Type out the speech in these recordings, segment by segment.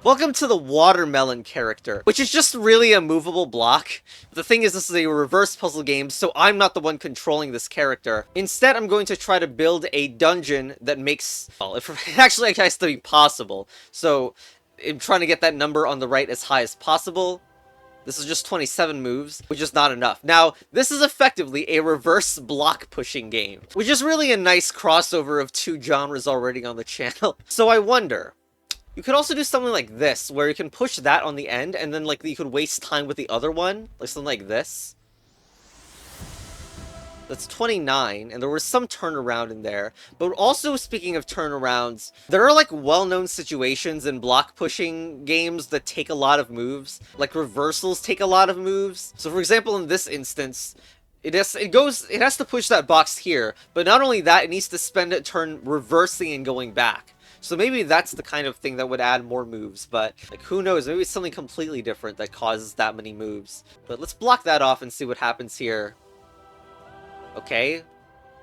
Welcome to the watermelon character, which is just really a movable block. The thing is, this is a reverse puzzle game, so I'm not the one controlling this character. Instead, I'm going to try to build a dungeon that makes, well, it actually has to be possible. So, I'm trying to get that number on the right as high as possible. This is just 27 moves, which is not enough. Now, this is effectively a reverse block pushing game, which is really a nice crossover of two genres already on the channel. So I wonder, you could also do something like this, where you can push that on the end, and then like you could waste time with the other one, like something like this. That's 29, and there was some turnaround in there. But also, speaking of turnarounds, there are like well-known situations in block pushing games that take a lot of moves. Like reversals take a lot of moves. So for example, in this instance, it has to push that box here, but not only that, it needs to spend a turn reversing and going back. So maybe that's the kind of thing that would add more moves, but like who knows, maybe it's something completely different that causes that many moves. But let's block that off and see what happens here. Okay,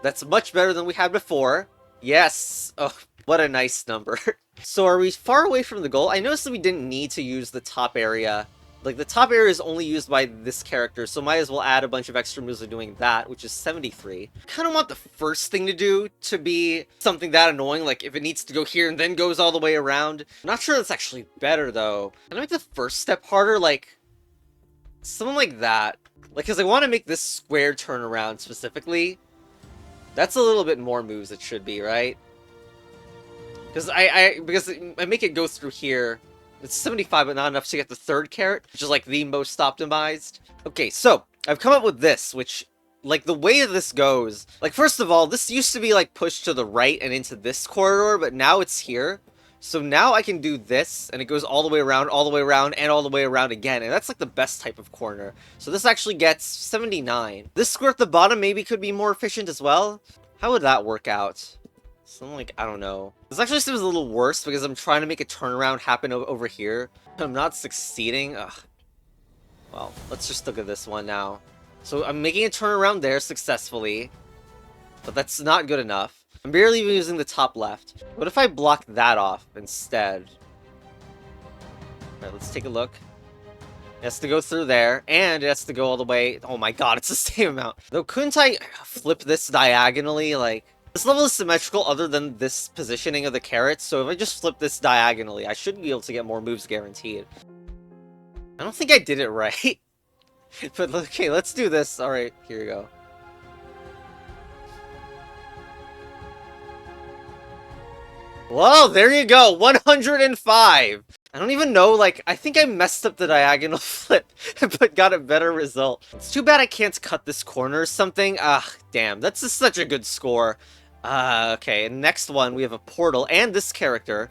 that's much better than we had before. Yes! Oh, what a nice number. So are we far away from the goal? I noticed that we didn't need to use the top area. Like, the top area is only used by this character, so might as well add a bunch of extra moves of doing that, which is 73. I kind of want the first thing to do to be something that annoying, like if it needs to go here and then goes all the way around. I'm not sure that's actually better, though. Can I make the first step harder? Like, something like that. Like, because I want to make this square turnaround specifically. That's a little bit more moves it should be, right? Because I make it go through here. It's 75, but not enough to get the third carrot, which is like the most optimized. Okay, so I've come up with this, which, like, the way this goes, like, first of all, this used to be like pushed to the right and into this corridor, but now it's here. So now I can do this, and it goes all the way around, all the way around, and all the way around again, and that's like the best type of corner. So this actually gets 79. This square at the bottom maybe could be more efficient as well. How would that work out? Something like, I don't know. This actually seems a little worse because I'm trying to make a turnaround happen over here. I'm not succeeding. Ugh. Well, let's just look at this one now. So I'm making a turnaround there successfully, but that's not good enough. I'm barely even using the top left. What if I block that off instead? Alright, let's take a look. It has to go through there, and it has to go all the way... Oh my god, it's the same amount. Though, couldn't I flip this diagonally? Like, this level is symmetrical other than this positioning of the carrots, so if I just flip this diagonally, I should be able to get more moves guaranteed. I don't think I did it right. But okay, let's do this. Alright, here we go. Whoa, there you go, 105! I don't even know, like, I think I messed up the diagonal flip, but got a better result. It's too bad I can't cut this corner or something. Ah, damn, that's just such a good score. Okay, next one, we have a portal, and this character,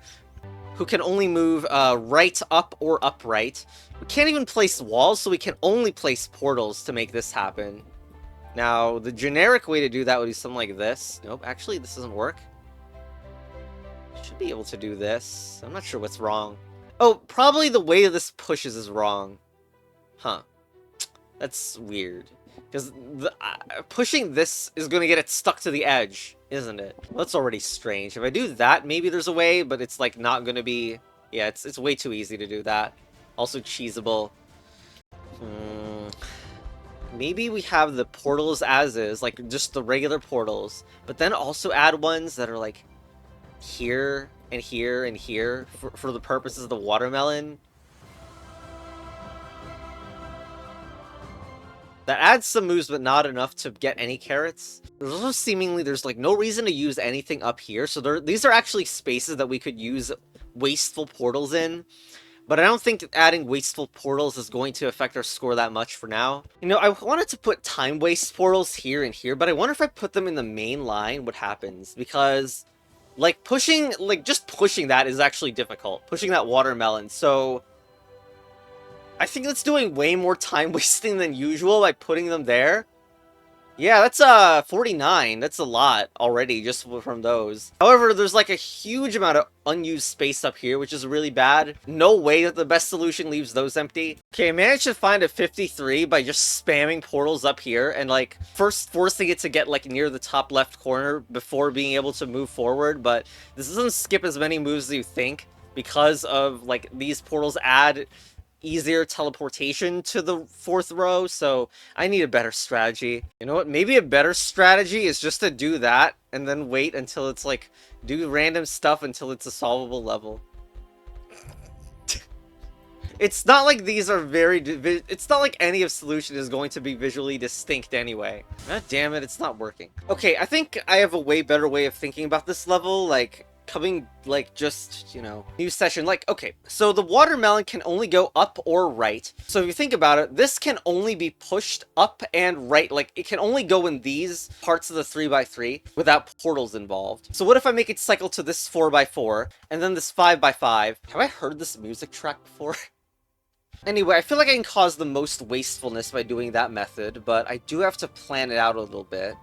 who can only move, right up or upright. We can't even place walls, so we can only place portals to make this happen. Now, the generic way to do that would be something like this. Nope, actually, this doesn't work. Should be able to do this. I'm not sure what's wrong. Oh, probably the way this pushes is wrong. Huh. That's weird. Because pushing this is going to get it stuck to the edge, isn't it? Well, that's already strange. If I do that, maybe there's a way, but it's like not going to be... Yeah, it's way too easy to do that. Also cheesable. Maybe we have the portals as is, like just the regular portals, but then also add ones that are like here and here and here for the purposes of the watermelon. That adds some moves, but not enough to get any carrots. There's also seemingly, there's like no reason to use anything up here, so these are actually spaces that we could use wasteful portals in. But I don't think adding wasteful portals is going to affect our score that much for now. You know, I wanted to put time waste portals here and here, but I wonder if I put them in the main line, what happens? Because, like, just pushing that is actually difficult. Pushing that watermelon, so... I think that's doing way more time wasting than usual by putting them there. Yeah, that's 49. That's a lot already just from those. However, there's like a huge amount of unused space up here, which is really bad. No way that the best solution leaves those empty. Okay, I managed to find a 53 by just spamming portals up here and like first forcing it to get like near the top left corner before being able to move forward, but this doesn't skip as many moves as you think. because of, like, these portals add easier teleportation to the 4th row, so I need a better strategy. You know what? Maybe a better strategy is just to do that, and then wait until it's, like, do random stuff until it's a solvable level. It's not like these are it's not like any of solution is going to be visually distinct anyway. God damn it, it's not working. Okay, I think I have a way better way of thinking about this level, like, coming, like, just, you know, new session. Like, okay, so the watermelon can only go up or right. So if you think about it, this can only be pushed up and right. Like, it can only go in these parts of the 3x3 without portals involved. So what if I make it cycle to this 4x4 and then this 5x5? Have I heard this music track before? Anyway, I feel like I can cause the most wastefulness by doing that method, but I do have to plan it out a little bit.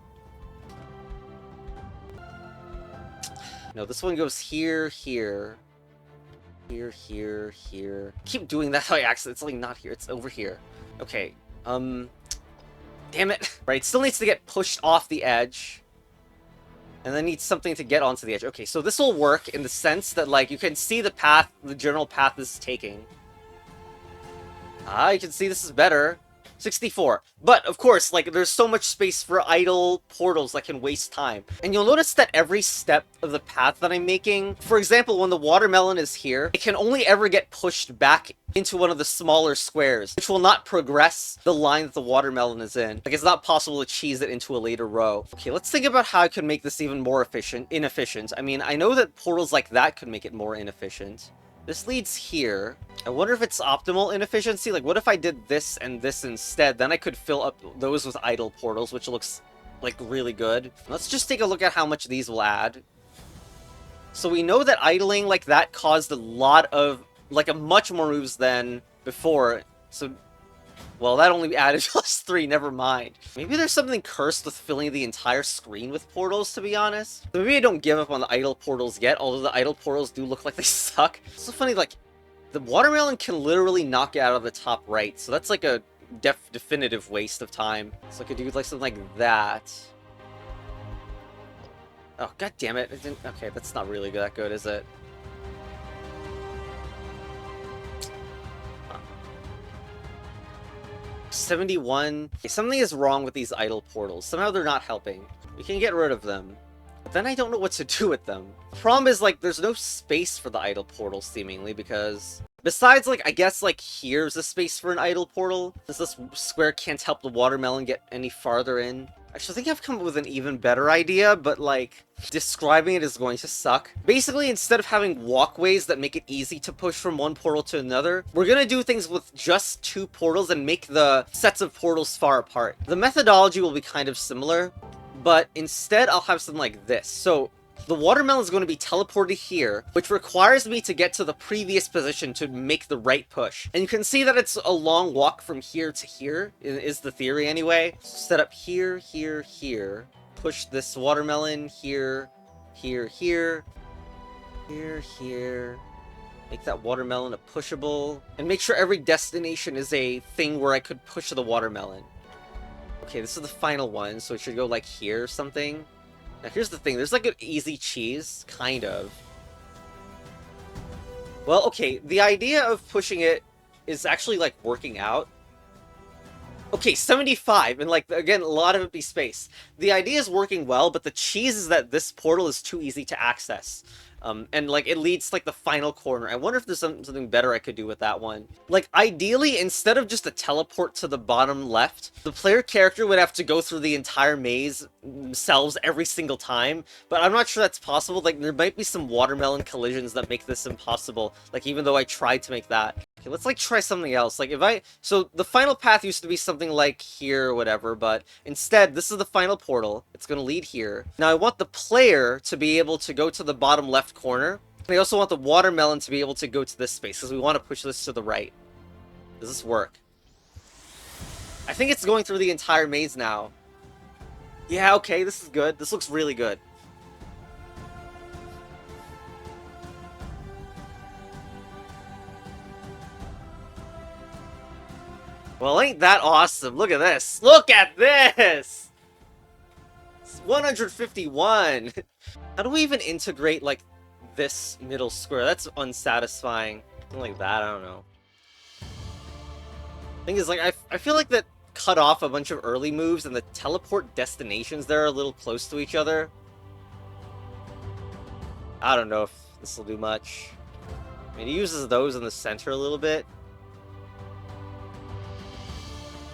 No, this one goes here, here, here, here, here. Keep doing that by accident. It's like not here. It's over here. Okay. Damn it. Right, still needs to get pushed off the edge. And then needs something to get onto the edge. Okay, so this will work in the sense that, like, you can see the path, the general path this is taking. Ah, you can see this is better. 64. But, of course, like, there's so much space for idle portals that can waste time. And you'll notice that every step of the path that I'm making, for example, when the watermelon is here, it can only ever get pushed back into one of the smaller squares, which will not progress the line that the watermelon is in. Like, it's not possible to cheese it into a later row. Okay, let's think about how I could make this even more inefficient. I mean, I know that portals like that could make it more inefficient. This leads here. I wonder if it's optimal inefficiency. Like, what if I did this and this instead? Then I could fill up those with idle portals, which looks, like, really good. Let's just take a look at how much these will add. So we know that idling like that caused a lot of, like, a much more moves than before. So, well, that only added +3, never mind. Maybe there's something cursed with filling the entire screen with portals, to be honest. So maybe I don't give up on the idle portals yet, although the idle portals do look like they suck. It's so funny, like, the watermelon can literally knock it out of the top right, so that's like a definitive waste of time. So I could do like something like that. Oh, god damn it. It didn't... Okay, that's not really that good, is it? 71. Okay, something is wrong with these idle portals. Somehow they're not helping. We can get rid of them. But then I don't know what to do with them. The problem is, like, there's no space for the idle portals, seemingly, because... Besides, like, I guess, like, here's a space for an idle portal. Since this square can't help the watermelon get any farther in. Actually, I think I've come up with an even better idea, but, like, describing it is going to suck. Basically, instead of having walkways that make it easy to push from one portal to another, we're gonna do things with just 2 portals and make the sets of portals far apart. The methodology will be kind of similar, but instead I'll have something like this. So, the watermelon is going to be teleported here, which requires me to get to the previous position to make the right push. And you can see that it's a long walk from here to here, is the theory anyway. Set up here, here, here. Push this watermelon here, here, here, here, here. Make that watermelon a pushable. And make sure every destination is a thing where I could push the watermelon. Okay, this is the final one, so it should go like here or something. Now here's the thing, there's like an easy cheese, kind of. Well, okay, the idea of pushing it is actually, like, working out. Okay, 75, and, like, again, a lot of empty space. The idea is working well, but the cheese is that this portal is too easy to access. And, like, it leads to, like, the final corner. I wonder if there's something better I could do with that one. Like, ideally, instead of just a teleport to the bottom left, the player character would have to go through the entire maze themselves every single time, but I'm not sure that's possible. Like, there might be some watermelon collisions that make this impossible, like, even though I tried to make that. Okay, let's, like, try something else. Like, so the final path used to be something like here or whatever, but instead, this is the final portal. It's gonna lead here. Now, I want the player to be able to go to the bottom left corner. And I also want the watermelon to be able to go to this space, because we want to push this to the right. Does this work? I think it's going through the entire maze now. Yeah, okay, this is good. This looks really good. Well, ain't that awesome? Look at this! Look at this! It's 151! How do we even integrate, like, this middle square. That's unsatisfying. Something like that, I don't know. Thing is, like, I feel like that cut off a bunch of early moves, and the teleport destinations there are a little close to each other. I don't know if this will do much. I mean, he uses those in the center a little bit.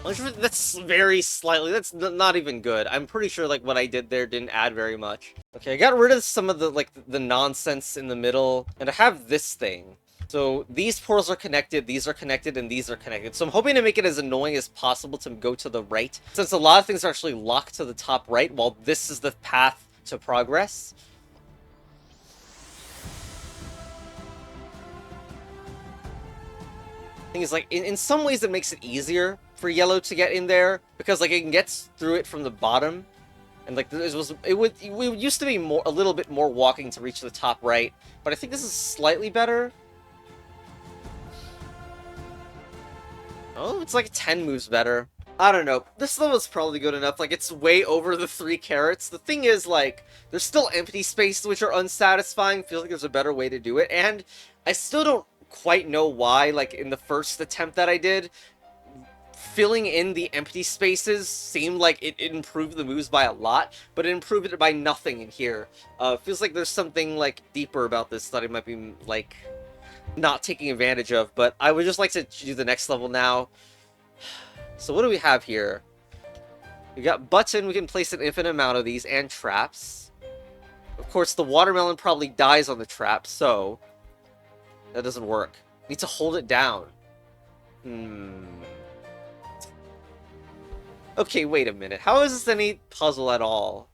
That's very slightly, that's not even good. I'm pretty sure, like, what I did there didn't add very much. Okay, I got rid of some of the, like, the nonsense in the middle, and I have this thing. So these portals are connected, these are connected, and these are connected. So I'm hoping to make it as annoying as possible to go to the right, since a lot of things are actually locked to the top right, while this is the path to progress. Thing is, like, in some ways it makes it easier for yellow to get in there, because, like, it can get through it from the bottom. And, like, it used to be a little bit more walking to reach the top right, but I think this is slightly better. Oh, it's like 10 moves better. I don't know. This level's probably good enough. Like, it's way over the 3 carrots. The thing is, like, there's still empty spaces which are unsatisfying. Feels like there's a better way to do it. And I still don't quite know why, like, in the first attempt that I did, filling in the empty spaces seemed like it improved the moves by a lot, but it improved it by nothing in here. Feels like there's something, like, deeper about this that I might be, like, not taking advantage of, but I would just like to do the next level now. So what do we have here? We got button, we can place an infinite amount of these, and traps. Of course, the watermelon probably dies on the trap, so that doesn't work. Need to hold it down. Okay, wait a minute. How is this any puzzle at all?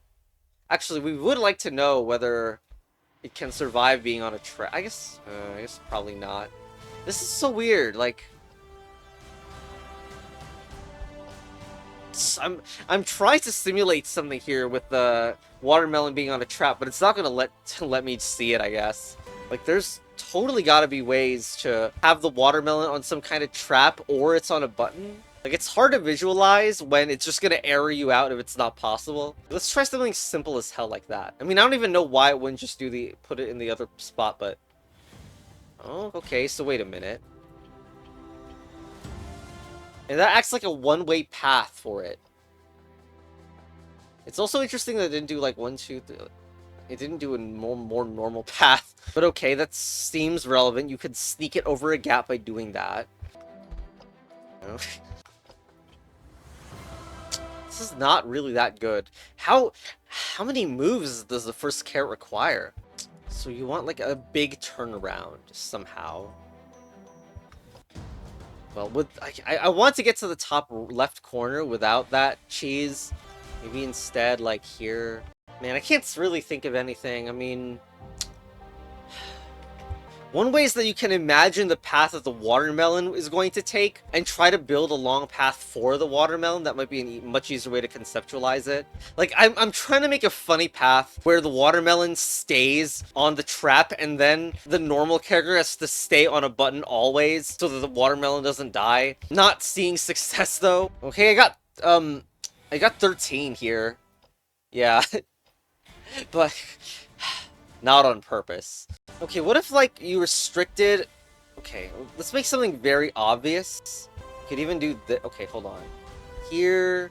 Actually, we would like to know whether it can survive being on a trap. I guess probably not. This is so weird. Like, I'm trying to simulate something here with the watermelon being on a trap, but it's not gonna let me see it, I guess. Like, there's totally gotta be ways to have the watermelon on some kind of trap, or it's on a button. Like, it's hard to visualize when it's just gonna error you out if it's not possible. Let's try something simple as hell like that. I mean, I don't even know why it wouldn't just put it in the other spot, but... Oh, okay, so wait a minute. And that acts like a one-way path for it. It's also interesting that it didn't do, like, 1, 2, 3... It didn't do a more normal path. But okay, that seems relevant. You could sneak it over a gap by doing that. This is not really that good. How many moves does the first carrot require? So you want, like, a big turnaround somehow. Well, I want to get to the top left corner without that cheese. Maybe instead, like, here. Man, I can't really think of anything. I mean... One way is that you can imagine the path that the watermelon is going to take and try to build a long path for the watermelon. That might be a much easier way to conceptualize it. Like, I'm trying to make a funny path where the watermelon stays on the trap and then the normal character has to stay on a button always so that the watermelon doesn't die. Not seeing success, though. Okay, I got 13 here. Yeah. But... not on purpose. Okay, what if, like, you restricted... Okay, let's make something very obvious. You could even do this. Okay, hold on. Here...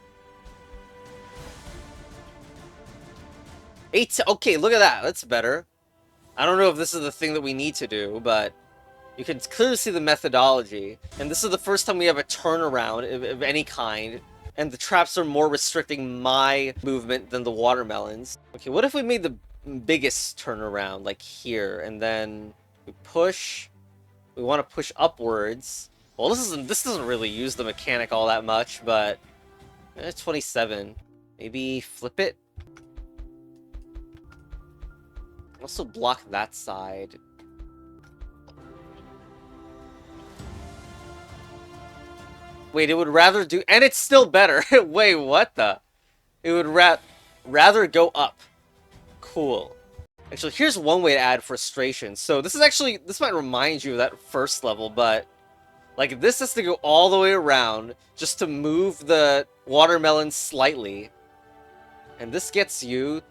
8... Okay, look at that. That's better. I don't know if this is the thing that we need to do, but... You can clearly see the methodology. And this is the first time we have a turnaround of any kind. And the traps are more restricting my movement than the watermelons. Okay, what if we made the biggest turnaround, like here, and then we push. We want to push upwards. Well, this doesn't really use the mechanic all that much, but 27. Maybe flip it. Also block that side. Wait, it would rather do, and it's still better. Wait, what the? It would rather go up. Cool. Actually, here's one way to add frustration. So this might remind you of that first level, but like this has to go all the way around just to move the watermelon slightly. And this gets you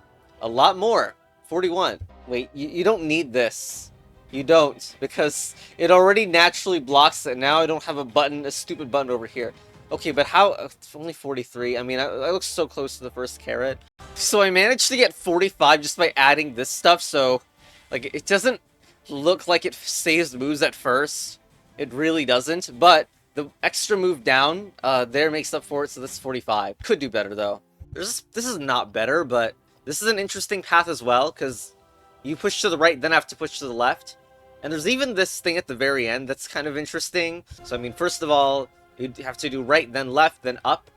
a lot more 41. Wait, you don't need this. You don't, because it already naturally blocks it. Now I don't have a stupid button over here. Okay, but how? It's only 43. I mean, I look so close to the first carrot. So I managed to get 45 just by adding this stuff, so, like, it doesn't look like it saves moves at first. It really doesn't, but the extra move down there makes up for it, so that's 45. Could do better, though. This is not better, but this is an interesting path as well, because you push to the right, then have to push to the left. And there's even this thing at the very end that's kind of interesting. So, I mean, first of all, you'd have to do right, then left, then up,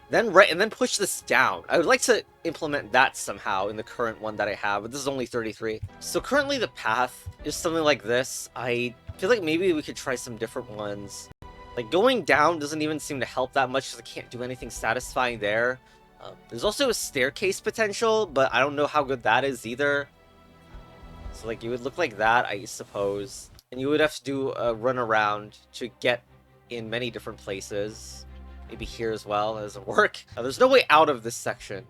then right, and then push this down. I would like to implement that somehow in the current one that I have, but this is only 33. So currently the path is something like this. I feel like maybe we could try some different ones. Like, going down doesn't even seem to help that much because I can't do anything satisfying there. There's also a staircase potential, but I don't know how good that is either. So, like, you would look like that, I suppose. And you would have to do a run around to get in many different places. Maybe here as well. That doesn't work. There's no way out of this section.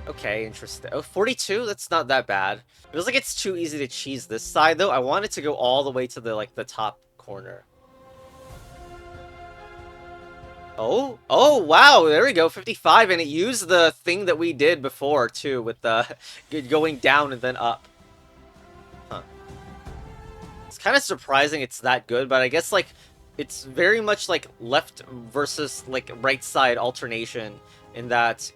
Okay, interesting. Oh, 42? That's not that bad. It feels like it's too easy to cheese this side, though. I want it to go all the way to the, like, the top corner. Oh, wow, there we go, 55, and it used the thing that we did before, too, with the going down and then up. Huh. It's kind of surprising it's that good, but I guess, like, it's very much, like, left versus, like, right side alternation, in that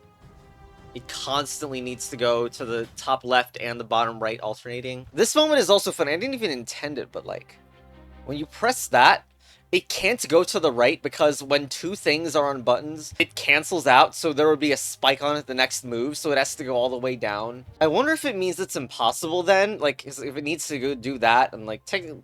it constantly needs to go to the top left and the bottom right alternating. This moment is also fun. I didn't even intend it, but, like, when you press that, it can't go to the right because when two things are on buttons, it cancels out, so there would be a spike on it the next move, so it has to go all the way down. I wonder if it means it's impossible then, like, if it needs to go do that, and, like, technically...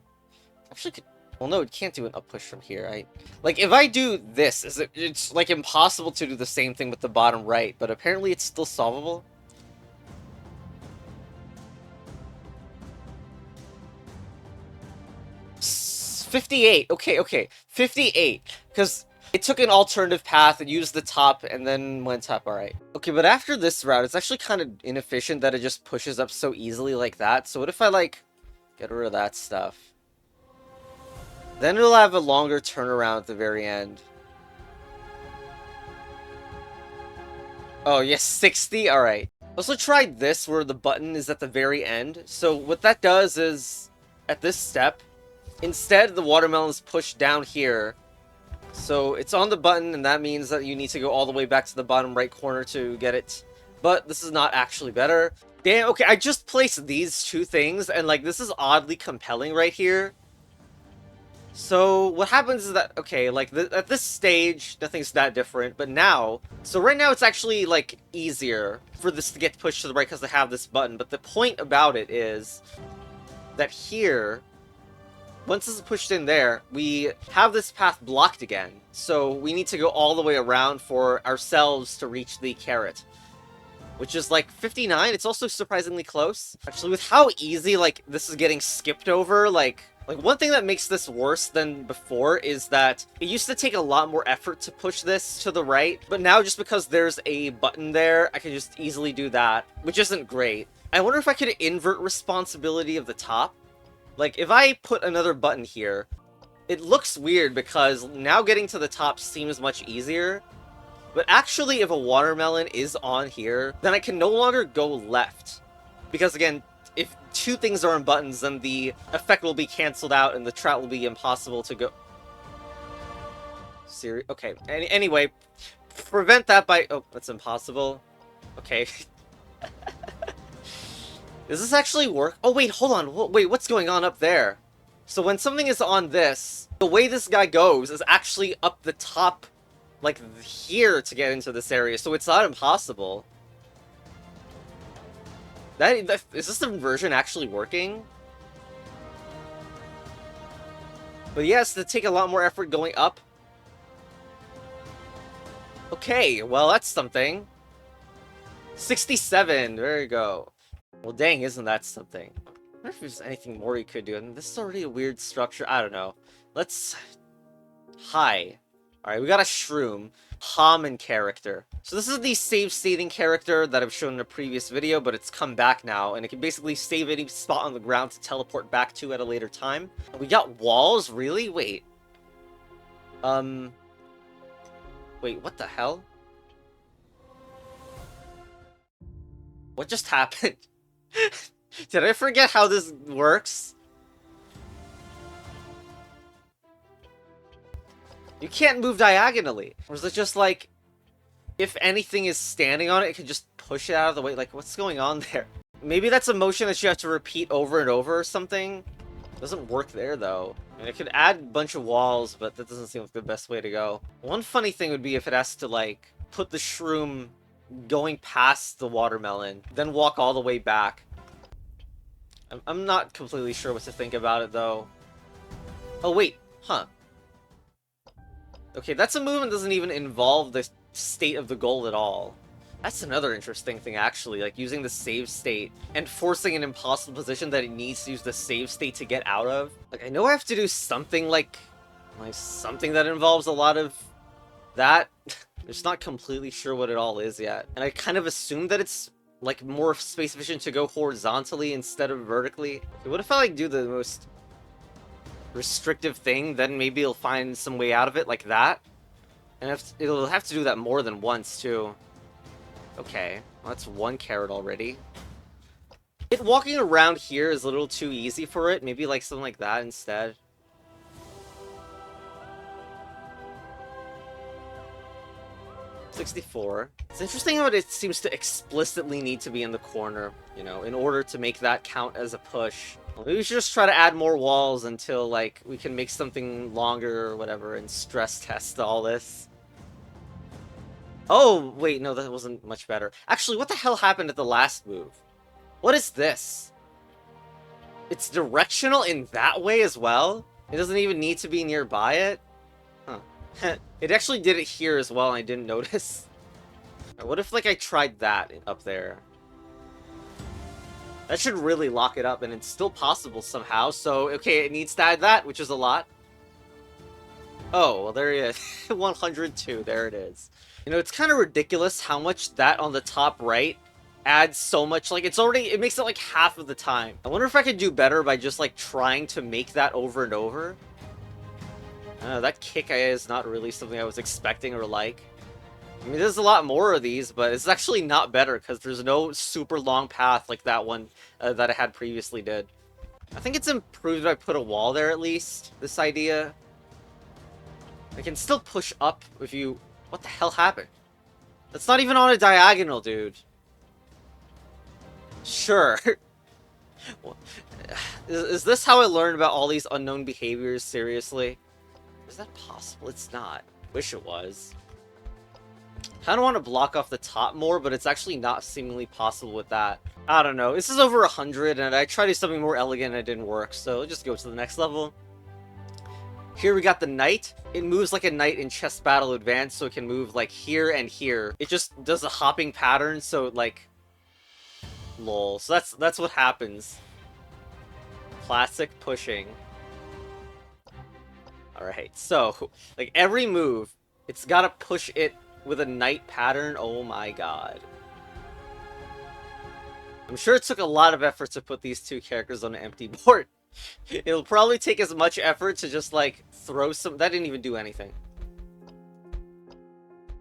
Actually, well, no, it can't do an up push from here, right? Like, if I do this, it's, like, impossible to do the same thing with the bottom right, but apparently it's still solvable. Psst, 58. Okay. 58. Because it took an alternative path and used the top and then went up. Alright. Okay, but after this route, it's actually kind of inefficient that it just pushes up so easily like that. So what if I, like, get rid of that stuff? Then it'll have a longer turnaround at the very end. Oh, yes, 60? Alright. Also tried this, where the button is at the very end. So what that does is, at this step, instead the watermelon is pushed down here. So it's on the button, and that means that you need to go all the way back to the bottom right corner to get it. But this is not actually better. Damn, okay, I just placed these two things, and, like, this is oddly compelling right here. So what happens is that, okay, like, at this stage, nothing's that different, but now, so right now it's actually, like, easier for this to get pushed to the right because they have this button, but the point about it is that here, once this is pushed in there, we have this path blocked again, so we need to go all the way around for ourselves to reach the carrot. Which is, like, 59, it's also surprisingly close. Actually, with how easy, like, this is getting skipped over, like, one thing that makes this worse than before is that it used to take a lot more effort to push this to the right, but now just because there's a button there, I can just easily do that, which isn't great. I wonder if I could invert responsibility of the top. Like, if I put another button here, it looks weird because now getting to the top seems much easier, but actually if a watermelon is on here, then I can no longer go left. Because again, if two things are on buttons, then the effect will be cancelled out and the trout will be impossible to go... Okay, anyway, prevent that by... Oh, that's impossible. Okay. Does this actually work? Oh, wait, hold on. Wait, what's going on up there? So when something is on this, the way this guy goes is actually up the top, like, here to get into this area, so it's not impossible. Is this inversion actually working? But yes, it'd take a lot more effort going up. Okay, well, that's something. 67, there you go. Well, dang, isn't that something? I wonder if there's anything more you could do. And this is already a weird structure. I don't know. Let's... Hi. Alright, we got a shroom. common character. So this is the save stating character that I've shown in a previous video, but it's come back now, and it can basically save any spot on the ground to teleport back to at a later time. We got walls? Really? Wait. Wait, what the hell? What just happened? Did I forget how this works? You can't move diagonally. Or is it just like, if anything is standing on it, it can just push it out of the way? Like, what's going on there? Maybe that's a motion that you have to repeat over and over or something? Doesn't work there, though. And it could add a bunch of walls, but that doesn't seem like the best way to go. One funny thing would be if it has to, like, put the shroom going past the watermelon, then walk all the way back. I'm not completely sure what to think about it, though. Oh, wait. Huh. Okay, that's a movement that doesn't even involve the state of the goal at all. That's another interesting thing, actually, like using the save state and forcing an impossible position that it needs to use the save state to get out of. Like, I know I have to do something like something that involves a lot of that. I'm just not completely sure what it all is yet. And I kind of assume that it's like more space efficient to go horizontally instead of vertically. Okay, what if I like do the most restrictive thing, then maybe it'll find some way out of it like that? And it'll have to do that more than once, too. Okay, well, that's one carrot already. Walking around here is a little too easy for it. Maybe like something like that instead. $64. It's interesting how it seems to explicitly need to be in the corner, you know, in order to make that count as a push. Maybe we should just try to add more walls until, like, we can make something longer or whatever and stress test all this. Oh, wait, no, that wasn't much better. Actually, what the hell happened at the last move? What is this? It's directional in that way as well? It doesn't even need to be nearby it? Huh. It actually did it here as well, and I didn't notice. What if, like, I tried that up there? That should really lock it up, and it's still possible somehow, so, okay, it needs to add that, which is a lot. Oh, well, there it is. 102, there it is. You know, it's kind of ridiculous how much that on the top right adds so much. Like, it makes it like half of the time. I wonder if I could do better by just, like, trying to make that over and over. I don't know, that kick is not really something I was expecting or like. I mean, there's a lot more of these, but it's actually not better because there's no super long path like that one that I had previously did. I think it's improved if I put a wall there at least, this idea. I can still push up if you... What the hell happened? That's not even on a diagonal, dude. Sure. Is this how I learned about all these unknown behaviors? Seriously? Is that possible? It's not. Wish it was. Kind of want to block off the top more, but it's actually not seemingly possible with that. I don't know. This is over 100, and I tried to do something more elegant and it didn't work, so let's just go to the next level. Here we got the knight. It moves like a knight in Chess Battle Advanced, so it can move like here and here. It just does a hopping pattern, so like... Lol. So that's what happens. Classic pushing. Alright, so, like every move, it's gotta push it with a knight pattern. Oh my god. I'm sure it took a lot of effort to put these two characters on an empty board. It'll probably take as much effort to just, like, throw some... That didn't even do anything.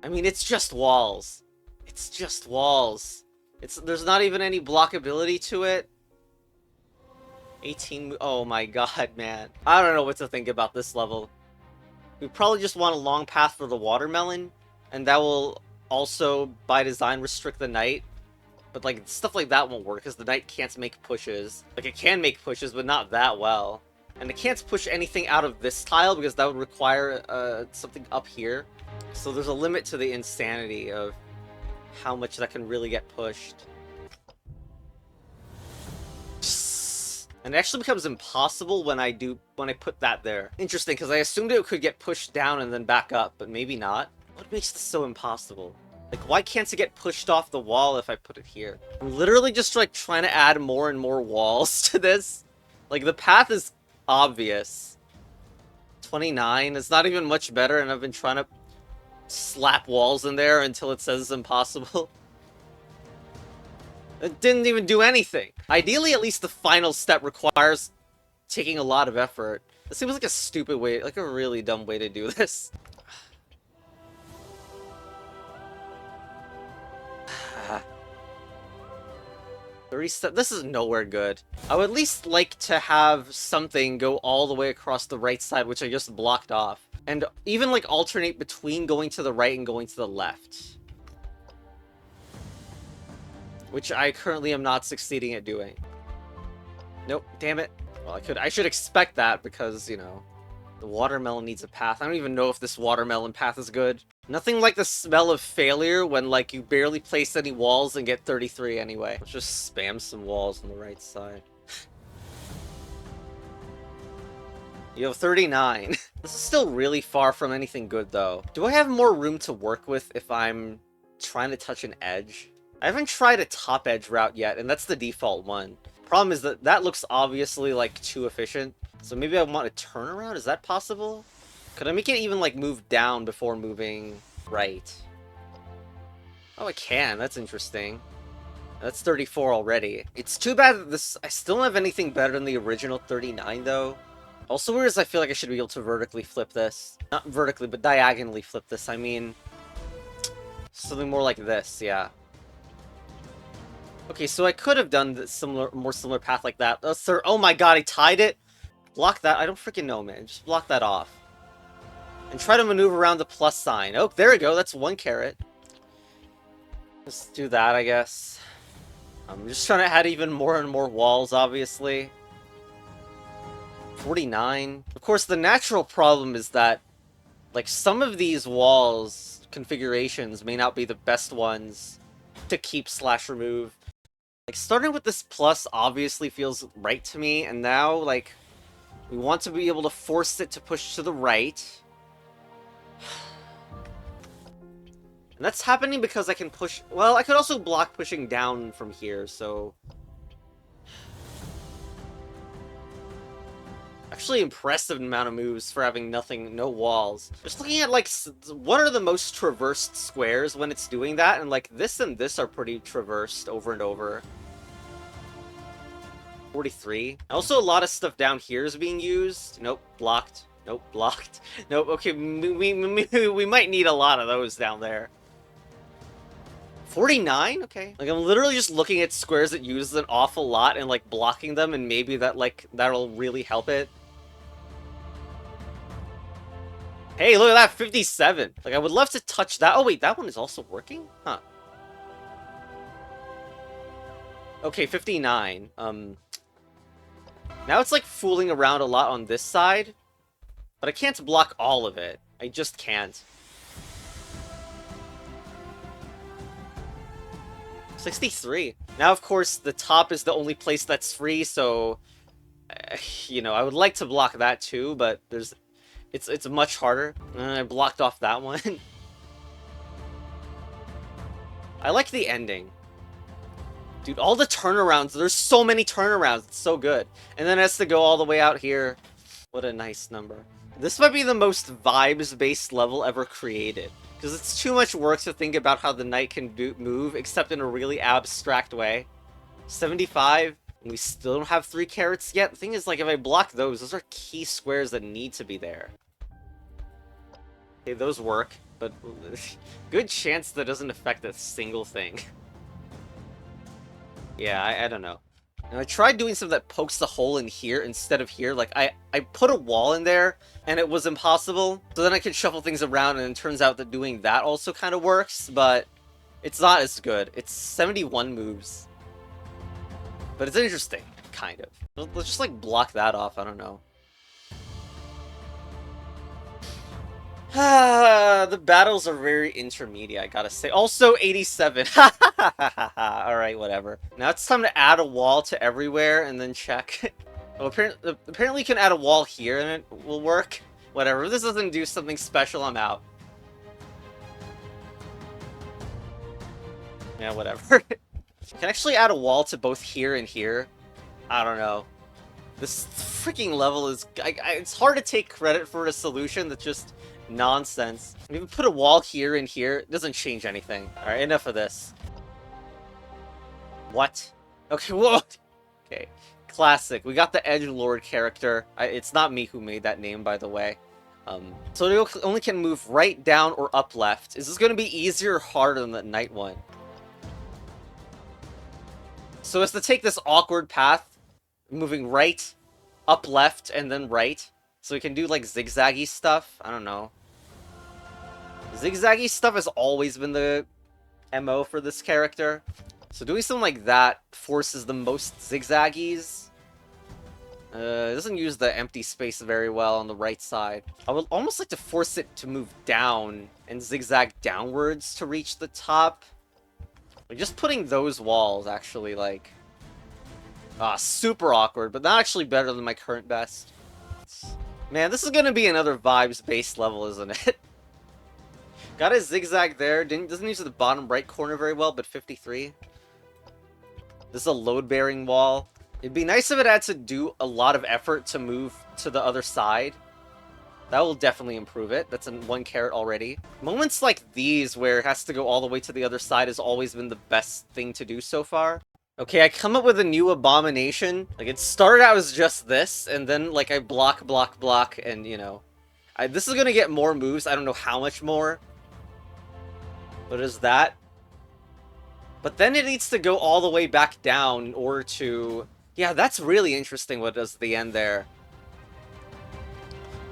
I mean, it's just walls. It's just walls. There's not even any blockability to it. 18... Oh my god, man. I don't know what to think about this level. We probably just want a long path for the watermelon, and that will also, by design, restrict the knight. But, like, stuff like that won't work, because the knight can't make pushes. Like, it can make pushes, but not that well. And it can't push anything out of this tile, because that would require something up here. So there's a limit to the insanity of how much that can really get pushed. And it actually becomes impossible when I put that there. Interesting, because I assumed it could get pushed down and then back up, but maybe not. What makes this so impossible? Like, why can't it get pushed off the wall if I put it here? I'm literally just, like, trying to add more and more walls to this. Like, the path is obvious. 29 is not even much better, and I've been trying to... slap walls in there until it says it's impossible. It didn't even do anything. Ideally, at least the final step requires taking a lot of effort. This seems like a stupid way, like a really dumb way to do this. 37. This is nowhere good. I would at least like to have something go all the way across the right side, which I just blocked off. And even like alternate between going to the right and going to the left. Which I currently am not succeeding at doing. Nope, damn it. Well, I should expect that because, you know, the watermelon needs a path. I don't even know if this watermelon path is good. Nothing like the smell of failure when, like, you barely place any walls and get 33 anyway. Let's just spam some walls on the right side. You have 39. This is still really far from anything good, though. Do I have more room to work with if I'm trying to touch an edge? I haven't tried a top edge route yet, and that's the default one. Problem is that that looks obviously, like, too efficient. So maybe I want a turnaround? Is that possible? Could I make it even, like, move down before moving right? Oh, I can. That's interesting. That's 34 already. It's too bad that this... I still don't have anything better than the original 39, though. Also weird is I feel like I should be able to vertically flip this. Not vertically, but diagonally flip this. I mean... something more like this, yeah. Okay, so I could have done the more similar path like that. Oh my god, I tied it! Block that. I don't freaking know, man. Just block that off. And try to maneuver around the plus sign. Oh, there we go. That's 1 carrot. Let's do that, I guess. I'm just trying to add even more and more walls, obviously. 49. Of course, the natural problem is that, like, some of these walls configurations may not be the best ones to keep / remove. Like, starting with this plus obviously feels right to me, and now, like, we want to be able to force it to push to the right. And that's happening because I can push... Well, I could also block pushing down from here, so... Actually impressive amount of moves for having no walls. Just looking at, like, what are the most traversed squares when it's doing that, and, like, this and this are pretty traversed over and over. 43. Also, a lot of stuff down here is being used. Nope, blocked. Nope, blocked. Nope, okay, we might need a lot of those down there. 49? Okay. Like, I'm literally just looking at squares that use an awful lot and, like, blocking them, and maybe that, like, that'll really help it. Hey, look at that, 57! Like, I would love to touch that. Oh, wait, that one is also working? Huh. Okay, 59. Now it's, like, fooling around a lot on this side. But I can't block all of it. I just can't. 63. Now, of course, the top is the only place that's free, so... you know, I would like to block that too, but there's... It's much harder. I blocked off that one. I like the ending. Dude, all the turnarounds. There's so many turnarounds. It's so good. And then it has to go all the way out here. What a nice number. This might be the most vibes-based level ever created. Because it's too much work to think about how the knight can move, except in a really abstract way. 75. And we still don't have 3 carrots yet. The thing is, like, if I block those are key squares that need to be there. Okay, those work, but good chance that doesn't affect a single thing. Yeah, I don't know. Now, I tried doing something that pokes the hole in here instead of here. Like, I put a wall in there, and it was impossible. So then I could shuffle things around, and it turns out that doing that also kind of works, but it's not as good. It's 71 moves. But it's interesting, kind of. Let's just, like, block that off. I don't know. The battles are very intermediate, I gotta say. Also, 87. Alright, whatever. Now it's time to add a wall to everywhere and then check. Well, apparently you can add a wall here and it will work. Whatever. If this doesn't do something special, I'm out. Yeah, whatever. You can actually add a wall to both here and here. I don't know. This freaking level is... it's hard to take credit for a solution that just Nonsense. Even put a wall here and here. It doesn't change anything. Alright, enough of this. What? Okay, whoa! Okay. Classic. We got the edgelord character. It's not me who made that name, by the way. So they only can move right, down, or up left. Is this going to be easier or harder than the night one? So it's to take this awkward path, moving right, up left, and then right. So we can do, like, zigzaggy stuff. I don't know. Zigzaggy stuff has always been the MO for this character. So doing something like that forces the most zigzaggies. It doesn't use the empty space very well on the right side. I would almost like to force it to move down and zigzag downwards to reach the top. Like, just putting those walls actually, like... super awkward, but not actually better than my current best. Man, this is gonna be another vibes-based level, isn't it? Got a zigzag there. Doesn't use the bottom right corner very well, but 53. This is a load-bearing wall. It'd be nice if it had to do a lot of effort to move to the other side. That will definitely improve it. That's in 1 carat already. Moments like these, where it has to go all the way to the other side, has always been the best thing to do so far. Okay, I come up with a new abomination. Like, it started out as just this, and then, like, I block, and, you know... this is gonna get more moves. I don't know how much more. What is that? But then it needs to go all the way back down in order to... Yeah, that's really interesting what it does at the end there.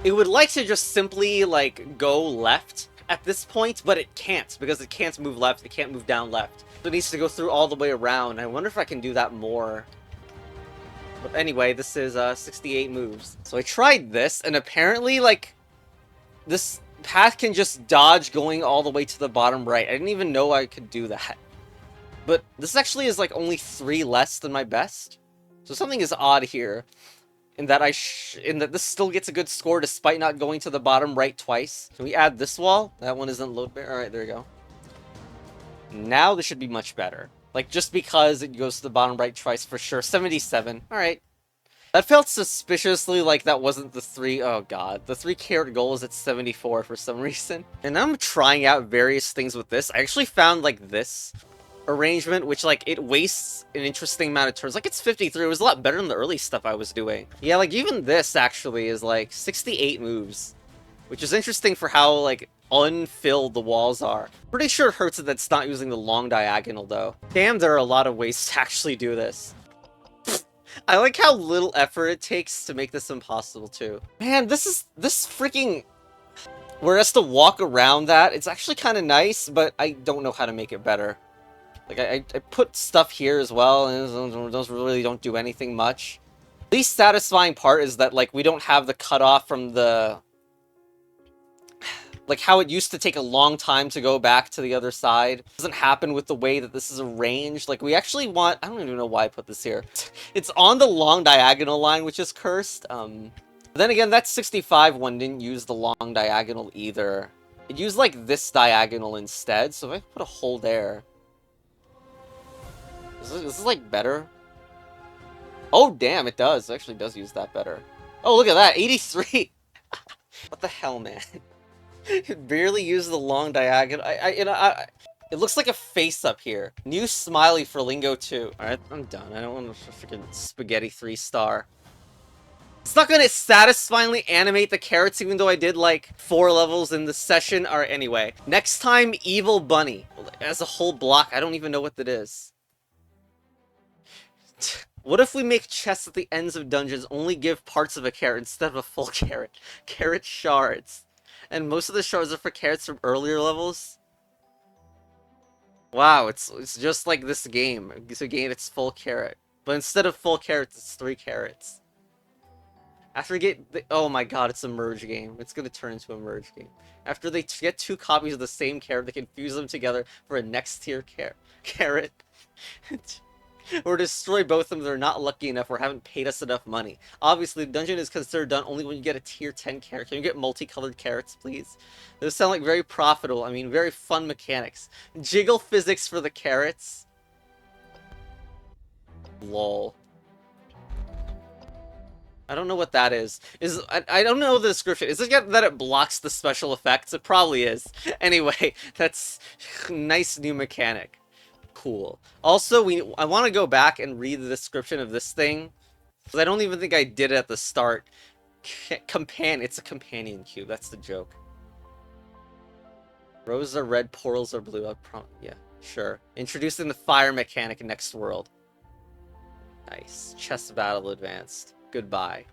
It would like to just simply, like, go left at this point, but it can't, because it can't move left, it can't move down left. So it needs to go through all the way around. I wonder if I can do that more. But anyway, this is 68 moves. So I tried this, and apparently, like, this path can just dodge going all the way to the bottom right. I didn't even know I could do that. But this actually is, like, only 3 less than my best. So something is odd here, in that this still gets a good score despite not going to the bottom right twice. Can we add this wall? That one isn't load bear. All right, there we go. Now this should be much better. Like, just because it goes to the bottom right twice for sure. 77. All right. That felt suspiciously like that wasn't the 3. Oh god, the 3 carat goal is at 74 for some reason. And I'm trying out various things with this. I actually found, like, this arrangement, which, like, it wastes an interesting amount of turns. Like, it's 53. It was a lot better than the early stuff I was doing. Yeah, like, even this actually is, like, 68 moves, which is interesting for how, like, unfilled the walls are. Pretty sure it hurts that it's not using the long diagonal, though. Damn, there are a lot of ways to actually do this. I like how little effort it takes to make this impossible, too. Man, this freaking... Where it has to walk around that, it's actually kind of nice, but I don't know how to make it better. Like, I put stuff here as well, and those really don't do anything much. The least satisfying part is that, like, we don't have the cutoff from the... Like, how it used to take a long time to go back to the other side. It doesn't happen with the way that this is arranged. Like, we actually want... I don't even know why I put this here. It's on the long diagonal line, which is cursed. Then again, that 65 one didn't use the long diagonal either. It used, like, this diagonal instead, so if I put a hole there... Is this, like, better? Oh, damn, it does. It actually does use that better. Oh, look at that, 83! What the hell, man? It barely used the long diagonal. It looks like a face up here. New smiley for Lingo 2. Alright, I'm done. I don't want a freaking spaghetti 3-star. It's not gonna satisfyingly animate the carrots, even though I did, like, 4 levels in the session. Alright, anyway. Next time, Evil Bunny. As a whole block, I don't even know what that is. What if we make chests at the ends of dungeons only give parts of a carrot instead of a full carrot? Carrot shards. And most of the shards are for carrots from earlier levels? Wow, it's just like this game. It's a game that's full carrot. But instead of full carrots, it's 3 carrots. After we get... oh my god, it's a merge game. It's gonna turn into a merge game. After they get 2 copies of the same carrot, they can fuse them together for a next tier carrot. Or destroy both of them if they're not lucky enough or haven't paid us enough money. Obviously, the dungeon is considered done only when you get a tier 10 carrot. Can you get multicolored carrots, please? Those sound like very profitable. I mean, very fun mechanics. Jiggle physics for the carrots. Lol. I don't know what that is. I don't know the description. Is it that it blocks the special effects? It probably is. Anyway, that's nice new mechanic. Cool. Also, I want to go back and read the description of this thing, because I don't even think I did it at the start. It's a companion cube. That's the joke. Roses are red, portals are blue. Yeah, sure. Introducing the fire mechanic next world. Nice. Chess battle advanced. Goodbye.